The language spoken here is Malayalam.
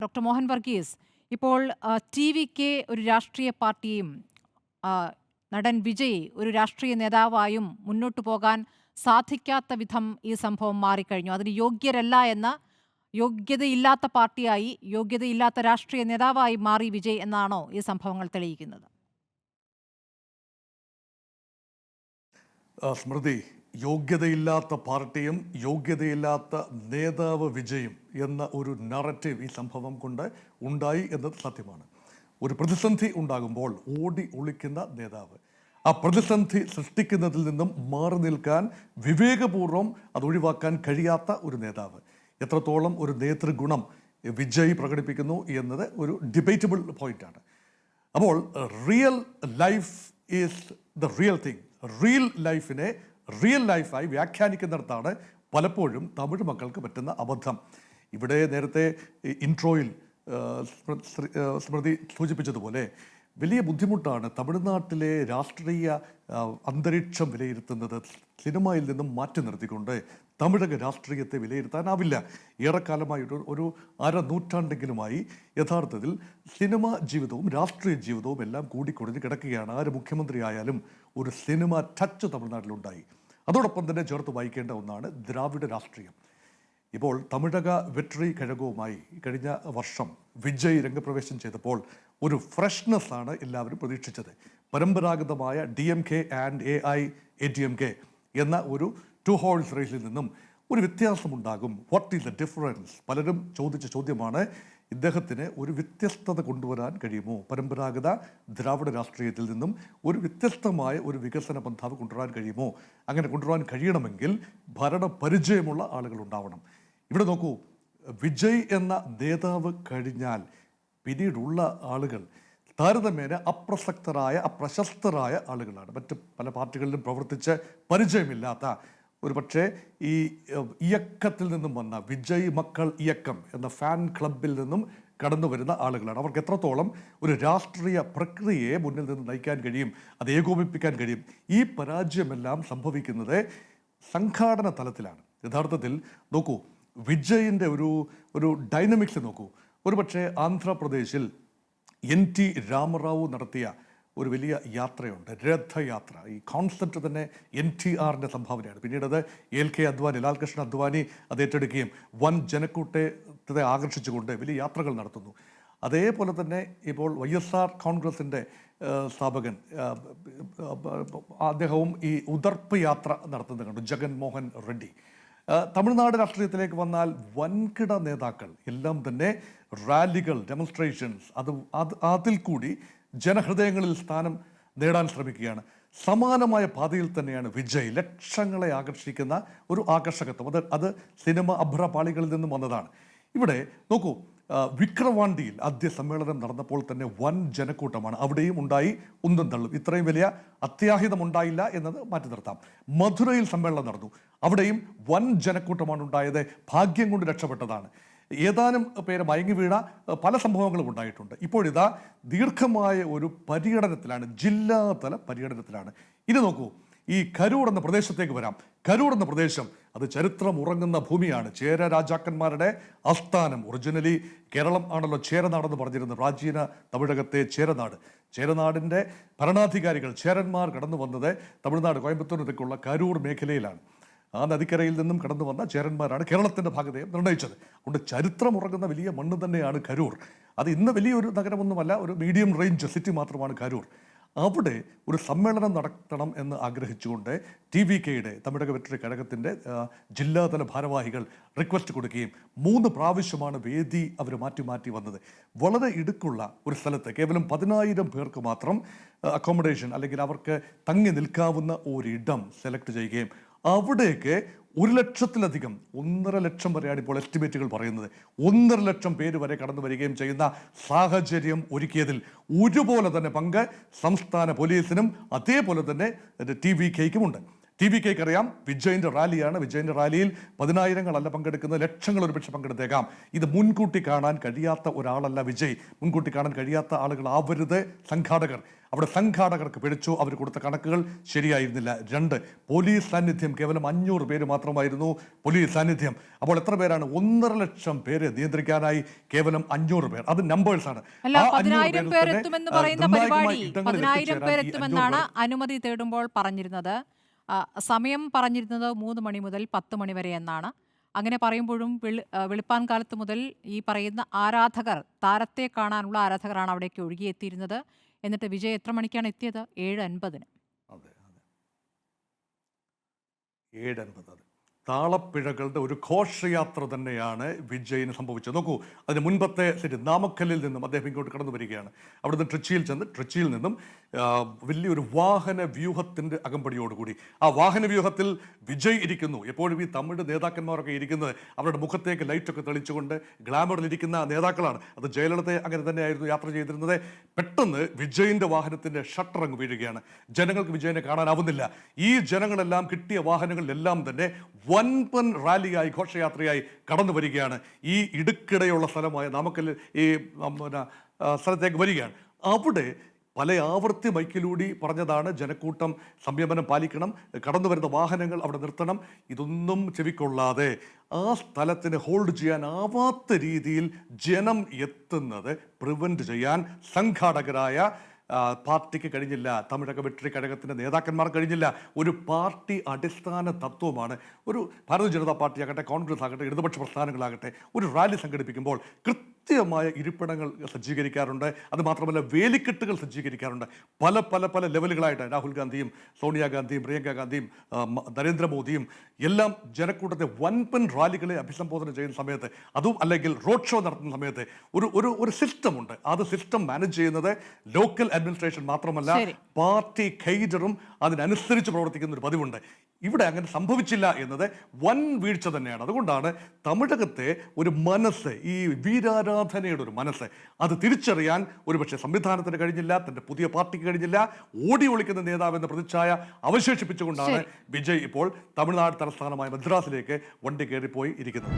ഡോക്ടർ മോഹൻ വർഗീസ്, ഇപ്പോൾ ടി വിക്ക് ഒരു രാഷ്ട്രീയ പാർട്ടിയും ആ, നടൻ വിജയ് ഒരു രാഷ്ട്രീയ നേതാവായും മുന്നോട്ടു പോകാൻ സാധിക്കാത്ത വിധം ഈ സംഭവം മാറിക്കഴിഞ്ഞു. അതിന് യോഗ്യരല്ല എന്ന, യോഗ്യതയില്ലാത്ത പാർട്ടിയായി, യോഗ്യതയില്ലാത്ത രാഷ്ട്രീയ നേതാവായി മാറി വിജയ് എന്നാണോ ഈ സംഭവങ്ങൾ തെളിയിക്കുന്നത്? സ്മൃതി, യോഗ്യതയില്ലാത്ത പാർട്ടിയും യോഗ്യതയില്ലാത്ത നേതാവ് വിജയും എന്ന ഒരു നറേറ്റീവ് ഈ സംഭവം കൊണ്ട് ഉണ്ടായി എന്നത് സത്യമാണ്. ഒരു പ്രതിസന്ധി ഉണ്ടാകുമ്പോൾ ഓടി ഒളിക്കുന്ന നേതാവ്, ആ പ്രതിസന്ധി സൃഷ്ടിക്കുന്നതിൽ നിന്നും മാറി നിൽക്കാൻ വിവേകപൂർവ്വം അത് ഒഴിവാക്കാൻ കഴിയാത്ത ഒരു നേതാവ്, എത്രത്തോളം ഒരു നേതൃഗുണം വിജയ് പ്രകടിപ്പിക്കുന്നു എന്നത് ഒരു ഡിബേറ്റബിൾ പോയിന്റാണ്. അപ്പോൾ real life is the real thing. Real ലൈഫിനെ റിയൽ ലൈഫായി വ്യാഖ്യാനിക്കുന്നിടത്താണ് പലപ്പോഴും തമിഴ് മക്കൾക്ക് പറ്റുന്ന അബദ്ധം. ഇവിടെ നേരത്തെ ഇൻട്രോയിൽ സ്മൃതി സൂചിപ്പിച്ചതുപോലെ വലിയ ബുദ്ധിമുട്ടാണ് തമിഴ്നാട്ടിലെ രാഷ്ട്രീയ അന്തരീക്ഷം വിലയിരുത്തുന്നത്. സിനിമയിൽ നിന്നും മാറ്റി നിർത്തിക്കൊണ്ട് തമിഴക രാഷ്ട്രീയത്തെ വിലയിരുത്താനാവില്ല. ഏറെക്കാലമായി ഒരു നൂറ്റാണ്ടെങ്കിലുമായി യഥാർത്ഥത്തിൽ സിനിമ ജീവിതവും രാഷ്ട്രീയ ജീവിതവും എല്ലാം കൂടിക്കൊടിഞ്ഞ് കിടക്കുകയാണ്. ആര് മുഖ്യമന്ത്രി ആയാലും ഒരു സിനിമ ടച്ച് തമിഴ്നാട്ടിലുണ്ടായി. അതോടൊപ്പം തന്നെ ചേർത്ത് വായിക്കേണ്ട ഒന്നാണ് ദ്രാവിഡ രാഷ്ട്രീയം. ഇപ്പോൾ തമിഴക വെട്രി കഴകവുമായി കഴിഞ്ഞ വർഷം വിജയ് രംഗപ്രവേശം ചെയ്തപ്പോൾ ഒരു ഫ്രഷ്നെസ് ആണ് എല്ലാവരും പ്രതീക്ഷിച്ചത്. പരമ്പരാഗതമായ DMK ആൻഡ് AIADMK എന്ന ഒരു 2 ഹോഴ്സ് റേസിൽ നിന്നും ഒരു വ്യത്യാസമുണ്ടാകും. What is the difference? പലരും ചോദിച്ച ചോദ്യമാണ്. ഇദ്ദേഹത്തിന് ഒരു വ്യത്യസ്തത കൊണ്ടുവരാൻ കഴിയുമോ? പരമ്പരാഗത ദ്രാവിഡ രാഷ്ട്രീയത്തിൽ നിന്നും ഒരു വ്യത്യസ്തമായ ഒരു വികസന പന്ഥാവ് കൊണ്ടുവരാൻ കഴിയുമോ? അങ്ങനെ കൊണ്ടുവരാൻ കഴിയണമെങ്കിൽ ഭരണ പരിചയമുള്ള ആളുകൾ ഉണ്ടാവണം. ഇവിടെ നോക്കൂ, വിജയ് എന്ന നേതാവ് കഴിഞ്ഞാൽ പിന്നീടുള്ള ആളുകൾ താരതമ്യേന അപ്രശസ്തരായ ആളുകളാണ്. മറ്റ് പല പാർട്ടികളിലും പ്രവർത്തിച്ച് പരിചയമില്ലാത്ത, ഒരു പക്ഷേ ഈ ഇയക്കത്തിൽ നിന്നും വന്ന വിജയ് മക്കൾ ഇയക്കം എന്ന ഫാൻ ക്ലബിൽ നിന്നും കടന്നു വരുന്ന ആളുകളാണ്. അവർക്ക് എത്രത്തോളം ഒരു രാഷ്ട്രീയ പ്രക്രിയയെ മുന്നിൽ നിന്ന് നയിക്കാൻ കഴിയും, അത് ഏകോപിപ്പിക്കാൻ കഴിയും. ഈ പരാജയമെല്ലാം സംഭവിക്കുന്നത് സംഘാടന തലത്തിലാണ്. യഥാർത്ഥത്തിൽ നോക്കൂ, വിജയിൻ്റെ ഒരു ഡൈനമിക്സ് നോക്കൂ. ഒരുപക്ഷെ ആന്ധ്രാപ്രദേശിൽ NT രാമറാവു നടത്തിയ ഒരു വലിയ യാത്രയുണ്ട്, രഥയാത്ര. ഈ കോൺസെപ്റ്റ് തന്നെ NTRൻ്റെ സംഭാവനയാണ്. പിന്നീട് അത് LK അദ്വാനി, ലാൽകൃഷ്ണ അദ്വാനി അത് ഏറ്റെടുക്കുകയും വൻ ജനക്കൂട്ടത്തെ ആകർഷിച്ചുകൊണ്ട് വലിയ യാത്രകൾ നടത്തുന്നു. അതേപോലെ തന്നെ ഇപ്പോൾ YSR കോൺഗ്രസിൻ്റെ സ്ഥാപകൻ അദ്ദേഹവും ഈ ഉദർപ്പ് യാത്ര നടത്തുന്നത് കണ്ടു, ജഗൻമോഹൻ റെഡ്ഡി. തമിഴ്നാട് രാഷ്ട്രീയത്തിലേക്ക് വന്നാൽ വൻകിട നേതാക്കൾ എല്ലാം തന്നെ റാലികൾ, ഡെമോൺസ്ട്രേഷൻസ്, അതിൽ കൂടി ജനഹൃദയങ്ങളിൽ സ്ഥാനം നേടാൻ ശ്രമിക്കുകയാണ്. സമാനമായ പാതയിൽ തന്നെയാണ് വിജയ്. ലക്ഷങ്ങളെ ആകർഷിക്കുന്ന ഒരു ആകർഷകത്വം, അത് സിനിമ അഭ്രപാളികളിൽ നിന്നും വന്നതാണ്. ഇവിടെ നോക്കൂ, വിക്രവാണ്ടിയിൽ ആദ്യ സമ്മേളനം നടന്നപ്പോൾ തന്നെ വൻ ജനക്കൂട്ടമാണ്. അവിടെയും ഉണ്ടായി ഉന്തും തള്ളും. ഇത്രയും വലിയ അത്യാഹിതം ഉണ്ടായില്ല എന്നത് മാറ്റി നിർത്താം. മധുരയിൽ സമ്മേളനം നടന്നു, അവിടെയും വൻ ജനക്കൂട്ടമാണ് ഉണ്ടായത്. ഭാഗ്യം കൊണ്ട് രക്ഷപ്പെട്ടതാണ്. ഏതാനും പേര് മയങ്ങി വീണ പല സംഭവങ്ങളും ഉണ്ടായിട്ടുണ്ട്. ഇപ്പോഴിതാ ദീർഘമായ ഒരു പര്യടനത്തിലാണ്, ജില്ലാതല പര്യടനത്തിലാണ്. ഇനി നോക്കൂ, ഈ കരൂർ എന്ന പ്രദേശത്തേക്ക് വരാം. കരൂർ എന്ന പ്രദേശം അത് ചരിത്രം ഉറങ്ങുന്ന ഭൂമിയാണ്. ചേര രാജാക്കന്മാരുടെ ആസ്ഥാനം. ഒറിജിനലി കേരളം ആണല്ലോ ചേരനാടെന്ന് പറഞ്ഞിരുന്നത്, പ്രാചീന തമിഴകത്തെ ചേരനാട്. ചേരനാടിൻ്റെ ഭരണാധികാരികൾ, ചേരന്മാർ കടന്നു വന്നത് തമിഴ്നാട് കോയമ്പത്തൂരിലേക്കുള്ള കരൂർ മേഖലയിലാണ്. ആ നദിക്കരയിൽ നിന്നും കടന്നു വന്ന ചേരന്മാരാണ് കേരളത്തിൻ്റെ ഭാഗതയെ നിർണ്ണയിച്ചത്. അതുകൊണ്ട് ചരിത്രം ഉറങ്ങുന്ന വലിയ മണ്ണ് തന്നെയാണ് കരൂർ. അത് ഇന്ന് വലിയൊരു നഗരമൊന്നുമല്ല, ഒരു മീഡിയം റേഞ്ച് സിറ്റി മാത്രമാണ് കരൂർ. അവിടെ ഒരു സമ്മേളനം നടത്തണം എന്ന് ആഗ്രഹിച്ചുകൊണ്ട് TVKയുടെ തമിഴക വെറ്ററി കഴകത്തിൻ്റെ ജില്ലാതല ഭാരവാഹികൾ റിക്വസ്റ്റ് കൊടുക്കുകയും 3 പ്രാവശ്യമാണ് വേദി അവർ മാറ്റി വന്നത്. വളരെ ഇടുക്കുള്ള ഒരു സ്ഥലത്ത് കേവലം 10,000 പേർക്ക് മാത്രം അക്കോമഡേഷൻ, അല്ലെങ്കിൽ അവർക്ക് തങ്ങി നിൽക്കാവുന്ന ഒരിടം സെലക്ട് ചെയ്യുകയും അവിടേക്ക് 1,00,000-ലധികം, 1.5 ലക്ഷം വരെയാണ് ഇപ്പോൾ എസ്റ്റിമേറ്റുകൾ പറയുന്നത്, 1.5 ലക്ഷം പേര് വരെ കടന്നു വരികയും ചെയ്യുന്ന സാഹചര്യം ഒരുക്കിയതിൽ ഒരുപോലെ തന്നെ പങ്ക് സംസ്ഥാന പോലീസിനും അതേപോലെ തന്നെ TVKയ്ക്കുമുണ്ട്. TVKക്ക് അറിയാം വിജയന്റെ റാലിയാണ്. വിജയന്റെ റാലിയിൽ 10,000-ങ്ങളല്ല പങ്കെടുക്കുന്നത്, ലക്ഷങ്ങൾ ഒരുപക്ഷെ പങ്കെടുത്തേക്കാം. ഇത് മുൻകൂട്ടി കാണാൻ കഴിയാത്ത ഒരാളല്ല വിജയ്. മുൻകൂട്ടി കാണാൻ കഴിയാത്ത ആളുകളാവരുത് സംഘാടകർ. അവിടെ സംഘാടകർക്ക് പിടിച്ചു, അവർ കൊടുത്ത കണക്കുകൾ ശരിയായിരുന്നില്ല. 2, പോലീസ് സാന്നിധ്യം കേവലം 500 പേര് മാത്രമായിരുന്നു പോലീസ് സാന്നിധ്യം. അപ്പോൾ എത്ര പേരാണ്? 1.5 ലക്ഷം പേരെ നിയന്ത്രിക്കാനായി കേവലം 500 പേർ. അത് നമ്പേഴ്സാണ്. അല്ല, 10,000 പേരെത്തുമെന്ന് പറയുന്ന പരിപാടി 10,000 പേരെത്തുമെന്നാണ് അനുമതി തേടുമ്പോൾ പറഞ്ഞിരുന്നത്. സമയം പറഞ്ഞിരുന്നത് 3 മണി മുതൽ 10 മണി വരെ എന്നാണ്. അങ്ങനെ പറയുമ്പോഴും വെളുപ്പാൻ കാലത്ത് മുതൽ ഈ പറയുന്ന ആരാധകർ, താരത്തെ കാണാനുള്ള ആരാധകരാണ് അവിടേക്ക് ഒഴുകിയെത്തിയിരുന്നത്. എന്നിട്ട് വിജയ് എത്ര മണിക്കാണ് എത്തിയത്? 7:50. അതെ, 7:50. താളപ്പിഴകളുടെ ഒരു ഘോഷയാത്ര തന്നെയാണ് വിജയിന് സംഭവിച്ചത്. നോക്കൂ, അതിന് മുൻപത്തെ ശരി നാമക്കല്ലിൽ നിന്നും അദ്ദേഹം ഇങ്ങോട്ട് കടന്നു വരികയാണ്. അവിടുന്ന് ട്രിച്ചിയിൽ നിന്നും വലിയൊരു വാഹന വ്യൂഹത്തിൻ്റെ അകമ്പടിയോടുകൂടി ആ വാഹന വ്യൂഹത്തിൽ വിജയ് ഇരിക്കുന്നു. എപ്പോഴും ഈ തമിഴ് നേതാക്കന്മാരൊക്കെ ഇരിക്കുന്നത് അവരുടെ മുഖത്തേക്ക് ലൈറ്റൊക്കെ തെളിച്ചുകൊണ്ട് ഗ്ലാമറിലിരിക്കുന്ന നേതാക്കളാണ്. അത് ജയലളിത അങ്ങനെ തന്നെയായിരുന്നു യാത്ര ചെയ്തിരുന്നത്. പെട്ടെന്ന് വിജയിൻ്റെ വാഹനത്തിൻ്റെ ഷട്ടർ അങ്ങ് വീഴുകയാണ്. ജനങ്ങൾക്ക് വിജയനെ കാണാനാവുന്നില്ല. ഈ ജനങ്ങളെല്ലാം കിട്ടിയ വാഹനങ്ങളിലെല്ലാം തന്നെ വൻപൻ റാലിയായി, ഘോഷയാത്രയായി കടന്നു വരികയാണ്. ഈ ഇടുക്കിടെയുള്ള സ്ഥലമായ നാമക്കല്ല് ഈ സ്ഥലത്തേക്ക് വരികയാണ്. അവിടെ പല ആവർത്തി മൈക്കിലൂടെ പറഞ്ഞതാണ് ജനക്കൂട്ടം സംയമനം പാലിക്കണം, കടന്നു വരുന്ന വാഹനങ്ങൾ അവിടെ നിർത്തണം. ഇതൊന്നും ചെവിക്കൊള്ളാതെ ആ സ്ഥലത്തിന് ഹോൾഡ് ചെയ്യാനാവാത്ത രീതിയിൽ ജനം എത്തുന്നത് പ്രിവെൻറ്റ് ചെയ്യാൻ സംഘാടകരായ പാർട്ടിക്ക് കഴിഞ്ഞില്ല. തമിഴക വെട്രി കഴകത്തിൻ്റെ നേതാക്കന്മാർ കഴിഞ്ഞില്ല. ഒരു പാർട്ടി അടിസ്ഥാന തത്വമാണ്. ഒരു ഭാരതീയ ജനതാ പാർട്ടി ആകട്ടെ, കോൺഗ്രസ് ആകട്ടെ, ഇടതുപക്ഷ പ്രസ്ഥാനങ്ങളാകട്ടെ, ഒരു റാലി സംഘടിപ്പിക്കുമ്പോൾ കൃത്യമായ ഇരിപ്പിടങ്ങൾ സജ്ജീകരിക്കാറുണ്ട്. അതുമാത്രമല്ല വേലിക്കെട്ടുകൾ സജ്ജീകരിക്കാറുണ്ട്. പല പല പല ലെവലുകളായിട്ട് രാഹുൽ ഗാന്ധിയും സോണിയാഗാന്ധിയും പ്രിയങ്ക ഗാന്ധിയും നരേന്ദ്രമോദിയും എല്ലാം ജനക്കൂട്ടത്തെ വൻപൻ റാലികളെ അഭിസംബോധന ചെയ്യുന്ന സമയത്ത്, അതും അല്ലെങ്കിൽ റോഡ് ഷോ നടത്തുന്ന സമയത്ത് ഒരു സിസ്റ്റമുണ്ട്. അത് സിസ്റ്റം മാനേജ് ചെയ്യുന്നത് ലോക്കൽ അഡ്മിനിസ്ട്രേഷൻ മാത്രമല്ല, പാർട്ടി ഖൈഡറും അതിനനുസരിച്ച് പ്രവർത്തിക്കുന്ന ഒരു പതിവുണ്ട്. ഇവിടെ അങ്ങനെ സംഭവിച്ചില്ല എന്നത് വൻ വീഴ്ച തന്നെയാണ്. അതുകൊണ്ടാണ് തമിഴകത്തെ ഒരു മനസ്സ്, ഈ വീരാരാധനയുടെ ഒരു മനസ്സ്, അത് തിരിച്ചറിയാൻ ഒരുപക്ഷെ സംവിധാനത്തിന് കഴിഞ്ഞില്ല, തൻ്റെ പുതിയ പാർട്ടിക്ക് കഴിഞ്ഞില്ല. ഓടി ഒളിക്കുന്ന നേതാവ് എന്ന പ്രതിച്ഛായ അവശേഷിപ്പിച്ചുകൊണ്ടാണ് വിജയ് ഇപ്പോൾ തമിഴ്നാട് തലസ്ഥാനമായ മദ്രാസിലേക്ക് വണ്ടി കയറിപ്പോയി ഇരിക്കുന്നത്.